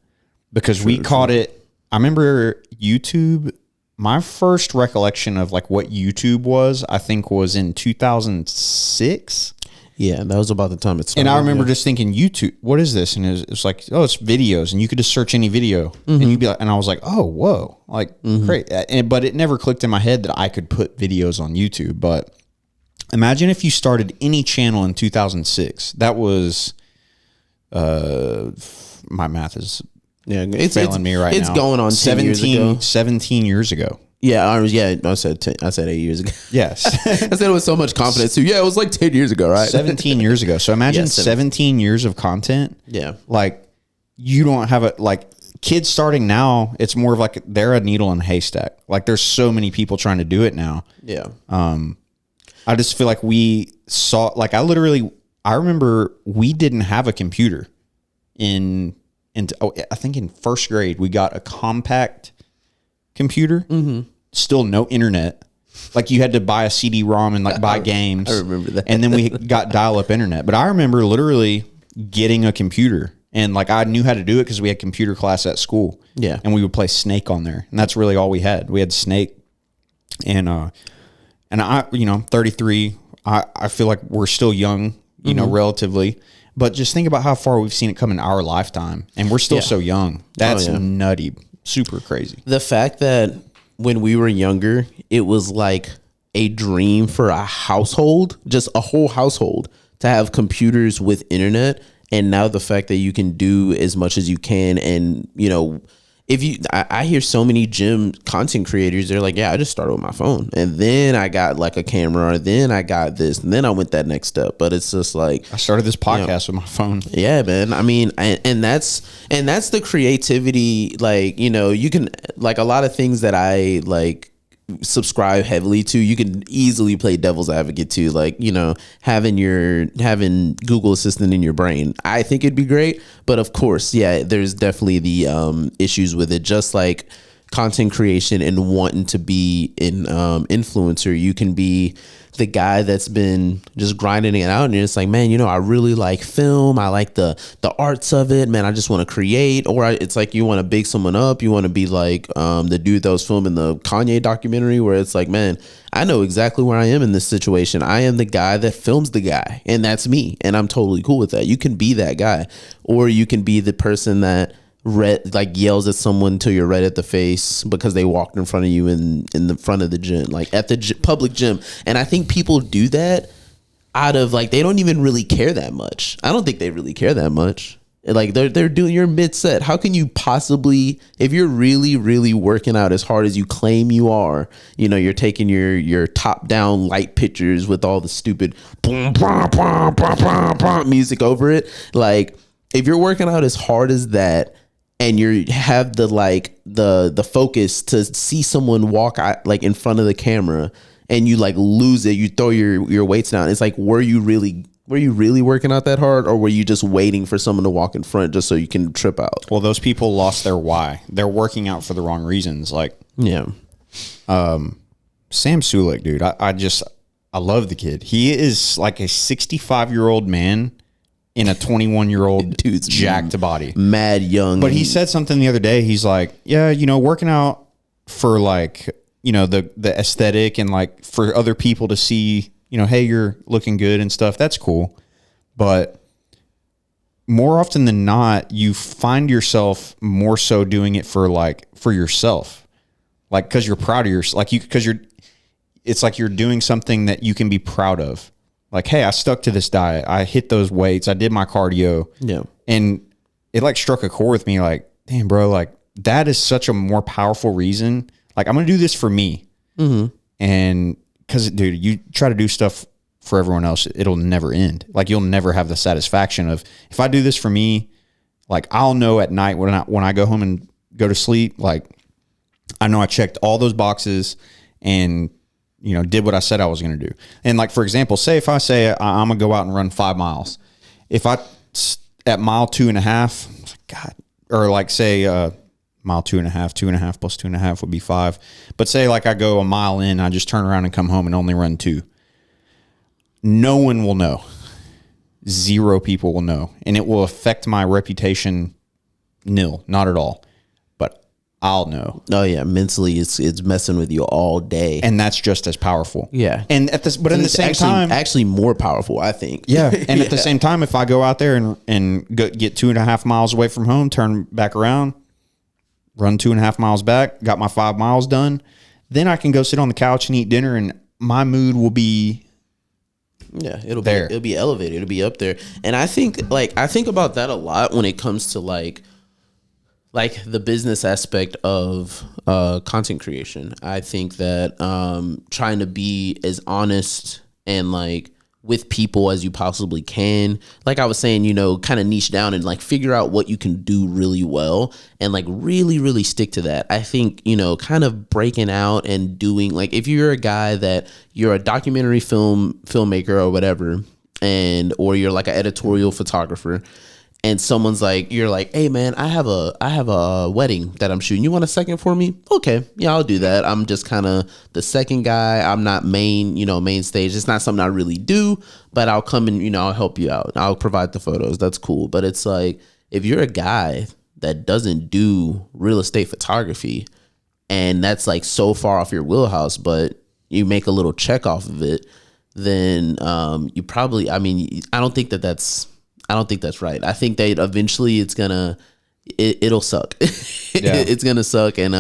because we caught it. I remember YouTube, my first recollection of like what YouTube was, I think was in 2006. Yeah, that was about the time it started. And I remember just thinking, YouTube, what is this? And it's like, oh, it's videos, and you could just search any video, and you'd be like, and I was like, oh, whoa, like great. But it never clicked in my head that I could put videos on YouTube. But imagine if you started any channel in 2006. That was, my math is failing me right now. It's going on 17 years ago. Yeah, I said 8 years ago. Yes. I said it with so much confidence too. Yeah, it was like 10 years ago, right? 17 years ago. So imagine 17 years of content. Yeah. Like you don't have kids starting now, it's more of like they're a needle in a haystack. Like there's so many people trying to do it now. Yeah. I just feel like we saw, like I literally I remember we didn't have a computer I think in first grade, we got a compact computer, still no internet. Like you had to buy a CD-ROM and like buy games. I remember that. And then we got dial-up internet. But I remember literally getting a computer, and like I knew how to do it because we had computer class at school. Yeah. And we would play Snake on there. And that's really all we had. We had Snake. And I, 33, I feel like we're still young, you know, relatively. But just think about how far we've seen it come in our lifetime. And we're still so young. That's nutty. Super crazy. The fact that when we were younger, it was like a dream for a household, just a whole household, to have computers with internet. And now the fact that you can do as much as you can, and I hear so many gym content creators, they're like, yeah, I just started with my phone, and then I got like a camera, or then I got this, and then I went that next step. But it's just like, I started this podcast with my phone. Yeah, man. I mean, and that's the creativity. Like, you can, like, a lot of things that I like subscribe heavily to, you can easily play devil's advocate to, like, having Google Assistant in your brain. I think it'd be great, but of course, yeah, there's definitely the issues with it. Just like content creation and wanting to be an influencer, you can be the guy that's been just grinding it out, and it's like, man, I really like film, I like the arts of it, man, I just want to create. Or it's like, you want to big someone up, you want to be like the dude that was filming the Kanye documentary, where it's like, man, I know exactly where I am in this situation. I am the guy that films the guy, and that's me, and I'm totally cool with that. You can be that guy, or you can be the person that yells at someone till you're red at the face because they walked in front of you in the front of the gym, like at the public gym. And I think people do that out of like, they don't even really care that much. I don't think they really care that much. Like they're doing your mid set. How can you possibly, if you're really, really working out as hard as you claim you are, you're taking your top down light pictures with all the stupid boom, boom, boom, boom, boom, boom music over it. Like, if you're working out as hard as that, and you have the focus to see someone walk out, like in front of the camera, and you like lose it, you throw your weights down. It's like, were you really working out that hard, or were you just waiting for someone to walk in front just so you can trip out? Well, those people lost their why. They're working out for the wrong reasons. Like, yeah, Sam Sulek, dude. I love the kid. He is like a 65-year-old man in a 21-year-old dude's jacked body, mad young. But he said something the other day. He's like, yeah, working out for like, the aesthetic and like for other people to see, hey, you're looking good and stuff. That's cool. But more often than not, you find yourself more so doing it for yourself, like, cause you're proud of yourself. It's like you're doing something that you can be proud of. Like, hey, I stuck to this diet. I hit those weights. I did my cardio. Yeah. And it like struck a chord with me. Like, damn, bro, like that is such a more powerful reason. Like, I'm going to do this for me. Mm-hmm. And because, dude, you try to do stuff for everyone else, it'll never end. Like, you'll never have the satisfaction of, if I do this for me, like, I'll know at night when I go home and go to sleep, like, I know I checked all those boxes and did what I said I was going to do. And like, for example, say if I say I'm going to go out and run 5 miles, if I at mile 2.5, God, or like say mile 2.5 plus 2.5 would be 5. But say like I go a mile in, I just turn around and come home and only run 2. No one will know. 0 people will know. And it will affect my reputation nil, not at all. I'll know. Oh yeah, mentally it's messing with you all day, and that's just as powerful. Yeah, and at this, but in the same time, actually more powerful, I think. Yeah, and at the same time, if I go out there and get 2.5 miles away from home, turn back around, run 2.5 miles back, got my 5 miles done, then I can go sit on the couch and eat dinner, and my mood will be. Yeah, it'll be elevated. It'll be up there, and I think about that a lot when it comes to like the business aspect of content creation. I think that trying to be as honest and like with people as you possibly can, like I was saying, kind of niche down and like figure out what you can do really well and like really, really stick to that. I think, kind of breaking out and doing, like, if you're a guy that you're a documentary filmmaker or whatever, or you're like an editorial photographer, and someone's like, you're like, hey man, I have a wedding that I'm shooting. You want a second for me? Okay, yeah, I'll do that. I'm just kind of the second guy. I'm not main stage. It's not something I really do, but I'll come and I'll help you out. I'll provide the photos. That's cool. But it's like, if you're a guy that doesn't do real estate photography, and that's like so far off your wheelhouse, but you make a little check off of it, then you probably, I don't think that's right. I think that eventually it'll suck. It's gonna suck. And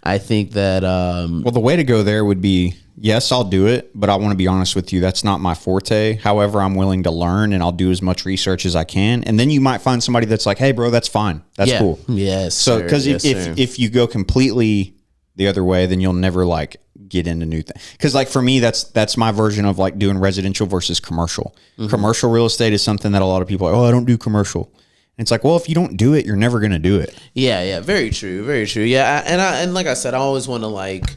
I think that well, the way to go there would be, yes, I'll do it, but I want to be honest with you, that's not my forte. However, I'm willing to learn, and I'll do as much research as I can. And then you might find somebody that's like, hey bro, that's fine, that's cool. Yes. So because if you go completely the other way, then you'll never like get into new things. Because like for me, that's my version of like doing residential versus commercial. Commercial real estate is something that a lot of people are, oh, I don't do commercial. And it's like, well, if you don't do it, you're never going to do it. Yeah, very true, very true. Yeah, and like I said, I always want to like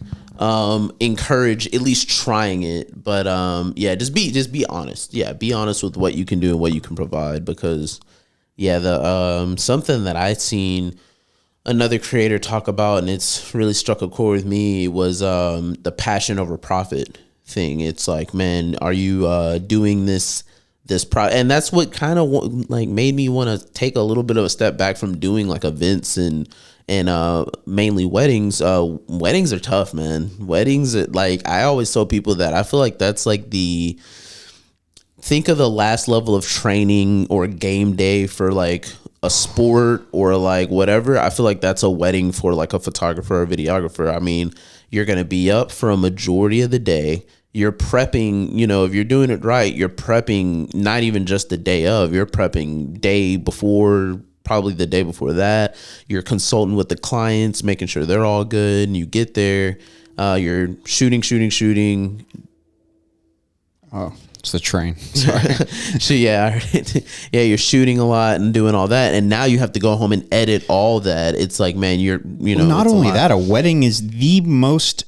encourage at least trying it, but just be honest. Yeah, be honest with what you can do and what you can provide, because the something that I'd seen another creator talk about, and it's really struck a chord with me, was the passion over profit thing. It's like, man, are you doing this and that's what kind of like made me want to take a little bit of a step back from doing like events and mainly weddings. Weddings are tough, man. Weddings, like I always tell people that I feel like that's like think of the last level of training or game day for like a sport or like whatever. I feel like that's a wedding for like a photographer or a videographer. I mean, you're going to be up for a majority of the day. You're prepping, if you're doing it right, you're prepping not even just the day of, you're prepping day before, probably the day before that. You're consulting with the clients, making sure they're all good, and you get there. You're shooting. Oh, it's the train. Sorry. So you're shooting a lot and doing all that, and now you have to go home and edit all that. It's like, man, not only that, a wedding is the most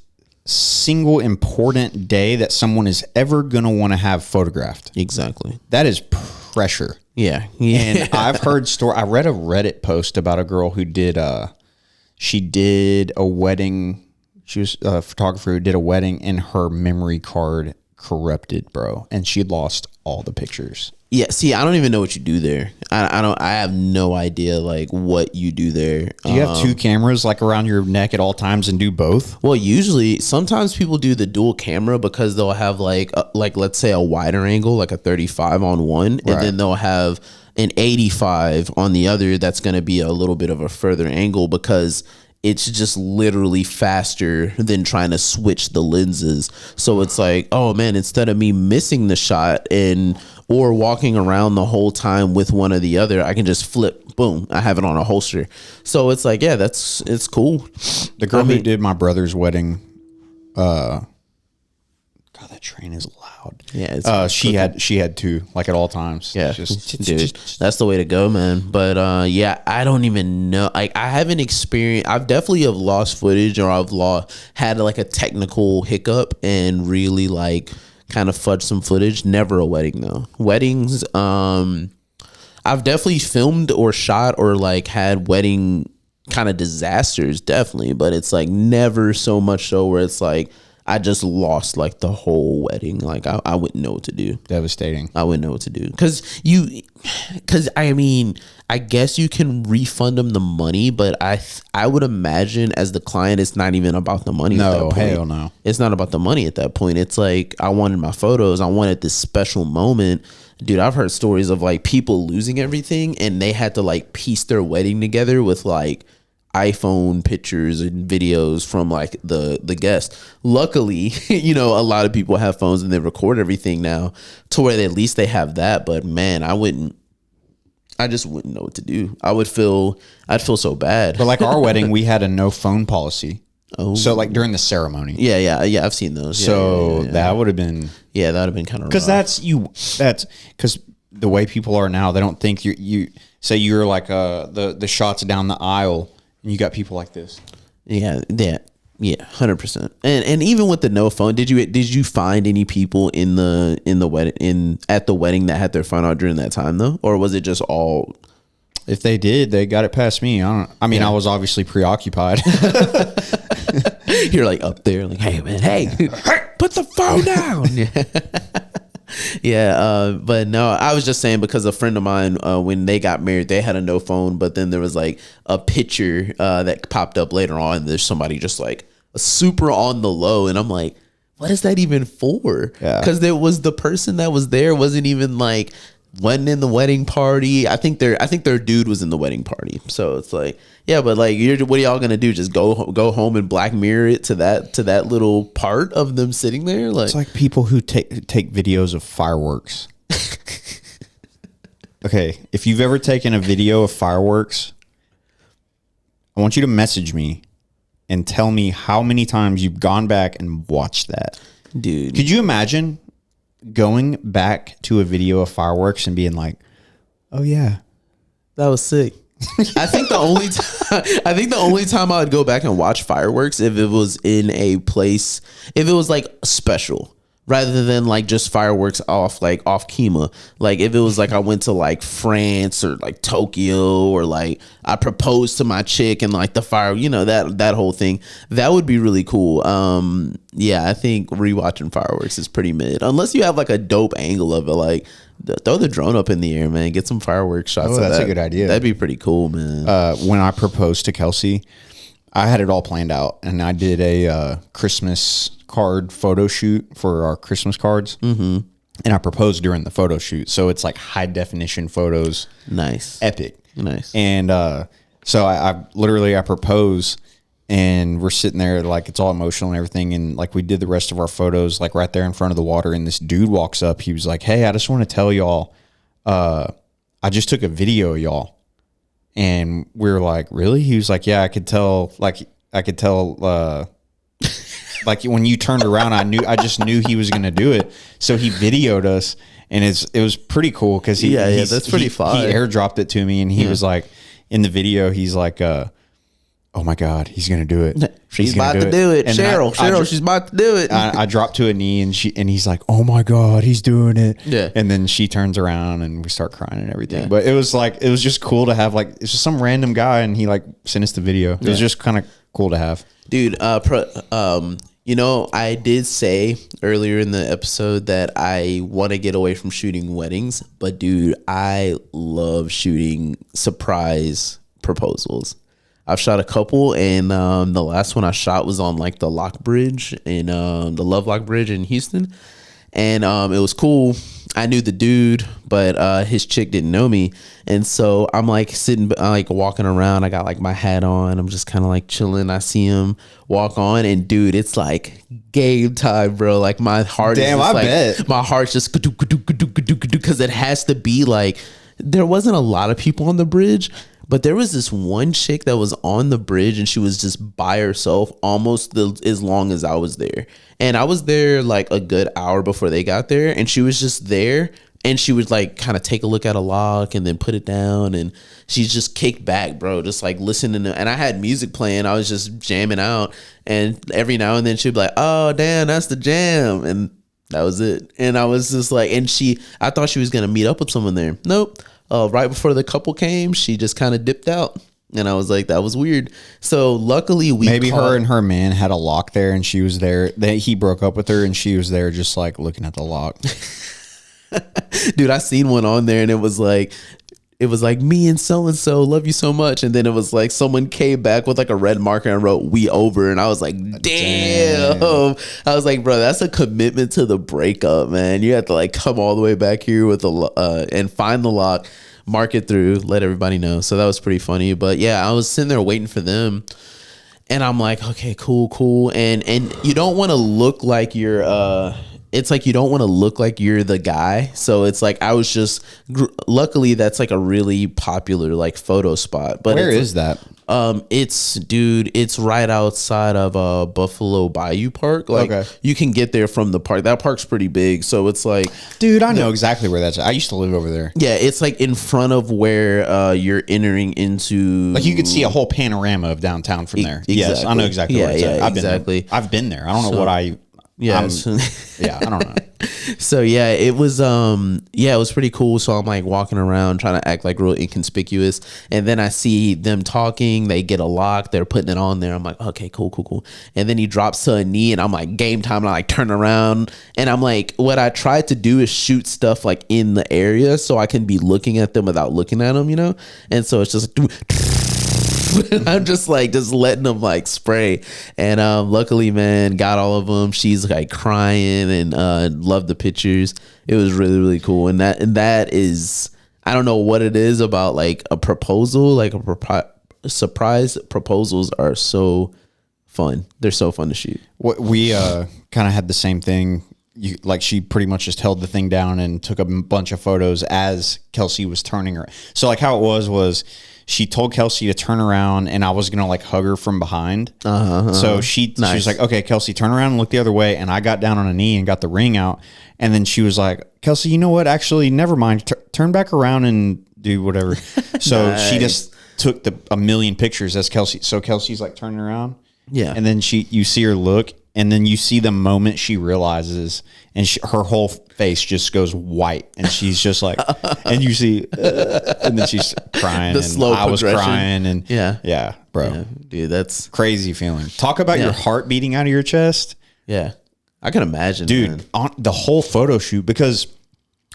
single important day that someone is ever going to want to have photographed. Exactly. That is pressure. Yeah. And I've heard I read a Reddit post about a girl who did a wedding. She was a photographer who did a wedding, and her memory card corrupted, bro, and she lost all the pictures. Yeah, see, I don't even know what you do there. I have no idea like what you do there. Do you have two cameras like around your neck at all times and do both? Well, sometimes people do the dual camera because they'll have like let's say a wider angle, like a 35 on one, and then they'll have an 85 on the other. That's going to be a little bit of a further angle because it's just literally faster than trying to switch the lenses. So it's like, oh man, instead of me missing the shot or walking around the whole time with one or the other, I can just flip, boom, I have it on a holster. So it's like, yeah, it's cool. The girl who did my brother's wedding, God, that train is loud. Yeah, she had two, like at all times. Yeah, dude, that's the way to go, man. But I don't even know. Like, I haven't experienced. I've definitely have lost footage, or I've had like a technical hiccup and really like kind of fudged some footage. Never a wedding though. Weddings, I've definitely filmed or shot or like had wedding kind of disasters, definitely. But it's like never so much so where it's like I just lost like the whole wedding. Like I wouldn't know what to do. Devastating. I wouldn't know what to do. Cause I mean, I guess you can refund them the money, but I would imagine as the client, it's not even about the money. No, at that point. Hell no. It's not about the money at that point. It's like, I wanted my photos. I wanted this special moment. Dude, I've heard stories of like people losing everything and they had to like piece their wedding together with like iPhone pictures and videos from like the guest. Luckily, a lot of people have phones and they record everything now to where at least they have that. But man, I just wouldn't know what to do. I'd feel so bad. But like our wedding, we had a no phone policy. Oh, so like during the ceremony. Yeah. I've seen those. So that would have been. Yeah, that would have been kind of. Because that's because the way people are now, they don't think you say you're like the shots down the aisle. And you got people like this. Yeah. Yeah, 100%. And even with the no phone, did you find any people in the wedding at the wedding that had their phone out during that time though, or was it just all? If they did, they got it past me. I was obviously preoccupied. You're like up there, like, hey man, hey, put the phone down. Yeah, but no, I was just saying because a friend of mine, when they got married, they had a no phone, but then there was like a picture that popped up later on. There's somebody just like super on the low, and I'm like, what is that even for? Because there was the person that was there wasn't even like wasn't in the wedding party. I think their dude was in the wedding party. So it's like, yeah, but like, what are y'all gonna do? Just go home and Black Mirror it to that little part of them sitting there? Like, it's like people who take videos of fireworks. Okay, if you've ever taken a video of fireworks, I want you to message me and tell me how many times you've gone back and watched that. Dude, could you imagine going back to a video of fireworks and being like, oh yeah, that was sick. I think the only time I would go back and watch fireworks if it was in a place, if it was like special, rather than like just fireworks off Kima. Like if it was like I went to like France or like Tokyo, or like I proposed to my chick and like the fire, that whole thing, that would be really cool. Yeah, I think rewatching fireworks is pretty mid, unless you have like a dope angle of it. Like throw the drone up in the air, man, get some fireworks shots. Oh, that's a good idea. That'd be pretty cool, man. When I proposed to Kelsey, I had it all planned out, and I did a Christmas card photo shoot for our Christmas cards. Mm-hmm. And I proposed during the photo shoot, so it's like high definition photos. Nice, epic, nice. And so I propose, and we're sitting there like it's all emotional and everything, and like we did the rest of our photos like right there in front of the water, and this dude walks up. He was like, "Hey, I just want to tell y'all, I just took a video of y'all." And we were like, "Really?" He was like, "Yeah, I could tell. Like when you turned around, I just knew he was gonna do it." So he videoed us, and it was pretty cool because that's pretty fun. He airdropped it to me, and he was like, in the video, he's like, "Oh my God, he's gonna do it. She's about to do it. Cheryl, she's about to do it." I dropped to a knee, and he's like, "Oh my God, he's doing it." Yeah. And then she turns around, and we start crying and everything. Yeah. But it was just cool to have, like, it's just some random guy, and he like sent us the video. It was just kind of cool to have. Dude, I did say earlier in the episode that I want to get away from shooting weddings, but dude, I love shooting surprise proposals. I've shot a couple, and the last one I shot was on like the Lock Bridge in the Love Lock Bridge in Houston, and it was cool. I knew the dude, but his chick didn't know me, and so I'm like sitting, like walking around. I got like my hat on. I'm just kind of like chilling. I see him walk on, and dude, it's like game time, bro. Like my heart, bet my heart's just because it has to be like there wasn't a lot of people on the bridge. But there was this one chick that was on the bridge, and she was just by herself almost as long as I was there. And I was there like a good hour before they got there, and she was just there, and she would like kind of take a look at a lock and then put it down, and she's just kicked back, bro, just like listening to, and I had music playing. I was just jamming out, and every now and then she'd be like, "Oh, damn, that's the jam." And that was it. And I was just like, I thought she was going to meet up with someone there. Nope. Right before the couple came, she just kind of dipped out, and I was like, that was weird. So luckily her and her man had a lock there, and she was there. He broke up with her, and she was there just like looking at the lock. Dude, I seen one on there, and it was like me and so love you so much, and then it was like someone came back with like a red marker and wrote "we over," and I was like, damn. I was like, bro, that's a commitment to the breakup, man. You have to like come all the way back here with and find the lock, mark it through, let everybody know. So that was pretty funny. But yeah, I was sitting there waiting for them, and I'm like, okay, cool, and you don't want to look like you're it's like you don't want to look like you're the guy. So it's like I was just luckily that's like a really popular like photo spot. But where is that? It's right outside of Buffalo Bayou Park. Like, Okay. you can get there from the park. That park's pretty big, so it's like, Dude, I know exactly where that's at. I used to live over there. yeah, it's like in front of where you're entering into. Like, you could see a whole panorama of downtown from there. Exactly. Yes, I know exactly where it's at. Exactly. I've been there. I don't know what I... Yeah. Yeah, I don't know. So yeah, it was it was pretty cool. So I'm like walking around trying to act like real inconspicuous, and then I see them talking. They get a lock. They're putting it on there. I'm like, okay, cool. And then he drops to a knee, and I'm like, game time. And I like turn around, and I'm like, what I tried to do is shoot stuff like in the area so I can be looking at them without looking at them, you know. And so it's just like, I'm just letting them like spray, and luckily, man, got all of them. She's like crying and loved the pictures. It was really cool, and that is, I don't know what it is about like a proposal, like surprise proposals are so fun. They're so fun to shoot. What we kind of had the same thing. She pretty much just held the thing down and took a bunch of photos as Kelsey was turning her. So like how it was she told Kelsey to turn around, and I was gonna like hug her from behind. So she was like, okay, Kelsey, turn around and look the other way. And I got down on a knee and got the ring out. And then she was like, Kelsey, you know what? Actually, never mind. Turn back around and do whatever. So she just took a million pictures as Kelsey. So Kelsey's like turning around. Yeah. And then you see her look, and then you see the moment she realizes, and her whole face just goes white, and she's just like, and you see, and then she's crying, and I was crying, and yeah, bro, yeah, dude, that's crazy feeling. Talk about your heart beating out of your chest. Yeah, I can imagine, dude. Man. On the whole photo shoot, because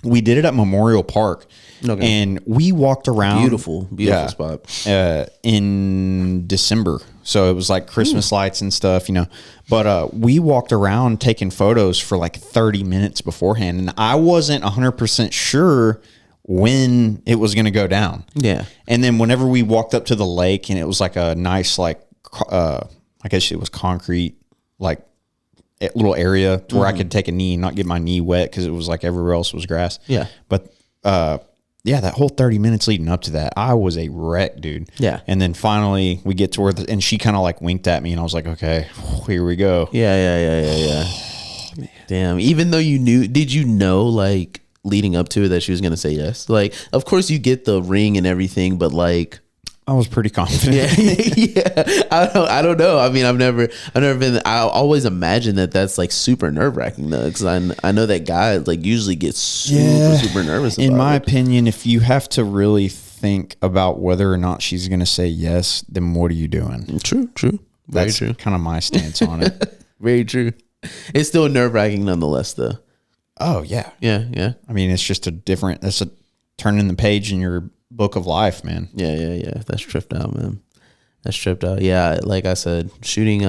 we did it at Memorial Park. Okay. And we walked around. Beautiful spot. In December. So it was like Christmas lights and stuff, you know. But we walked around taking photos for like 30 minutes beforehand. And I wasn't 100% sure when it was going to go down. Yeah. And then whenever we walked up to the lake, and it was like a nice, like, I guess it was concrete, like, little area to where I could take a knee and not get my knee wet, because it was like everywhere else was grass. Yeah. But yeah, that whole 30 minutes leading up to that, I was a wreck, dude. Yeah. And then finally we get to where, and she kind of like winked at me, and I was like, okay, here we go. Yeah. Oh, man. Damn. Even though did you know like leading up to it that she was going to say yes? Like, of course you get the ring and everything, but like, I was pretty confident. Yeah. I don't know. I mean, I've never been. I always imagine that's like super nerve wracking though, because I know that guy like usually gets super nervous. In my opinion, if you have to really think about whether or not she's going to say yes, then what are you doing? True. Very true. Kind of my stance on it. Very true. It's still nerve wracking nonetheless, though. Oh yeah. Yeah. I mean, it's just that's a turning the page in your book of life, man. Yeah. That's tripped out, man. That's tripped out. Yeah, like I said, shooting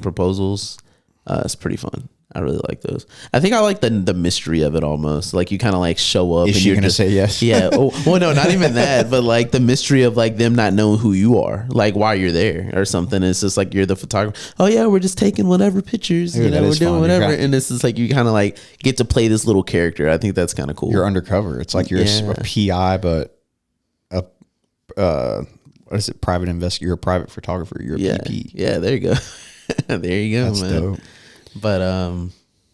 proposals, it's pretty fun. I really like those. I think I like the mystery of it almost. Like you kind of like show up. Is she gonna say yes? Yeah. Oh, well, no, not even that. But like the mystery of like them not knowing who you are, like why you're there or something. It's just like you're the photographer. Oh yeah, we're just taking whatever pictures. Dude, we're doing whatever. And it's just like you kind of like get to play this little character. I think that's kind of cool. You're undercover. It's like you're a PI, but what is it? Private investigator. You're a private photographer. You're a PP. Yeah, there you go. There you go, that's man. Dope. But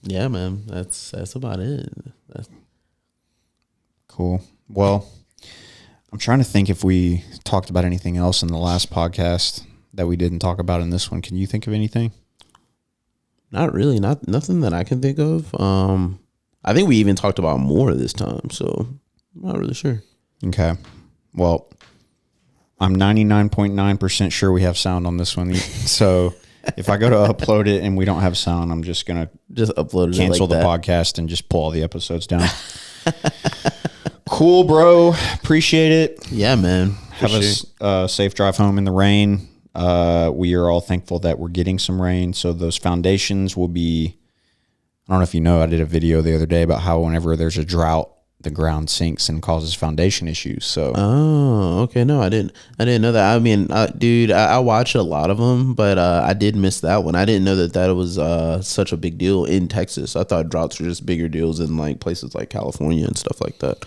yeah, man, that's about it. Cool. Well, I'm trying to think if we talked about anything else in the last podcast that we didn't talk about in this one. Can you think of anything? Not really. Nothing that I can think of. I think we even talked about more this time, so I'm not really sure. Okay. Well, I'm 99.9% sure we have sound on this one. So if I go to upload it and we don't have sound, I'm just going to just upload it, cancel the podcast and just pull all the episodes down. Cool, bro. Appreciate it. Yeah, man. Have a safe drive home in the rain. We are all thankful that we're getting some rain. So those foundations will be, I don't know if you know, I did a video the other day about how whenever there's a drought, the ground sinks and causes foundation issues. So, okay, no, I didn't know that. I mean, dude, I watched a lot of them, but I did miss that one. I didn't know that was such a big deal in Texas. I thought droughts were just bigger deals in like places like California and stuff like that.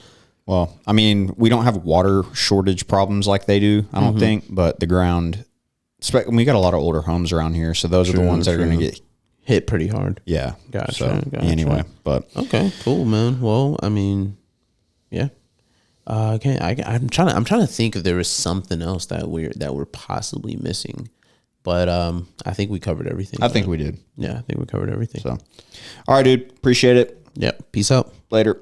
Well, I mean, we don't have water shortage problems like they do, I don't think, but the ground, we got a lot of older homes around here, so those are the ones that are going to get hit pretty hard. Yeah. Gotcha. So, anyway, but okay, cool, man. Well, I mean, yeah. Okay, I'm trying to think if there was something else that we're possibly missing, but I think we covered everything. I think we did. Yeah, I think we covered everything. So, all right, dude. Appreciate it. Yep. Peace out. Later.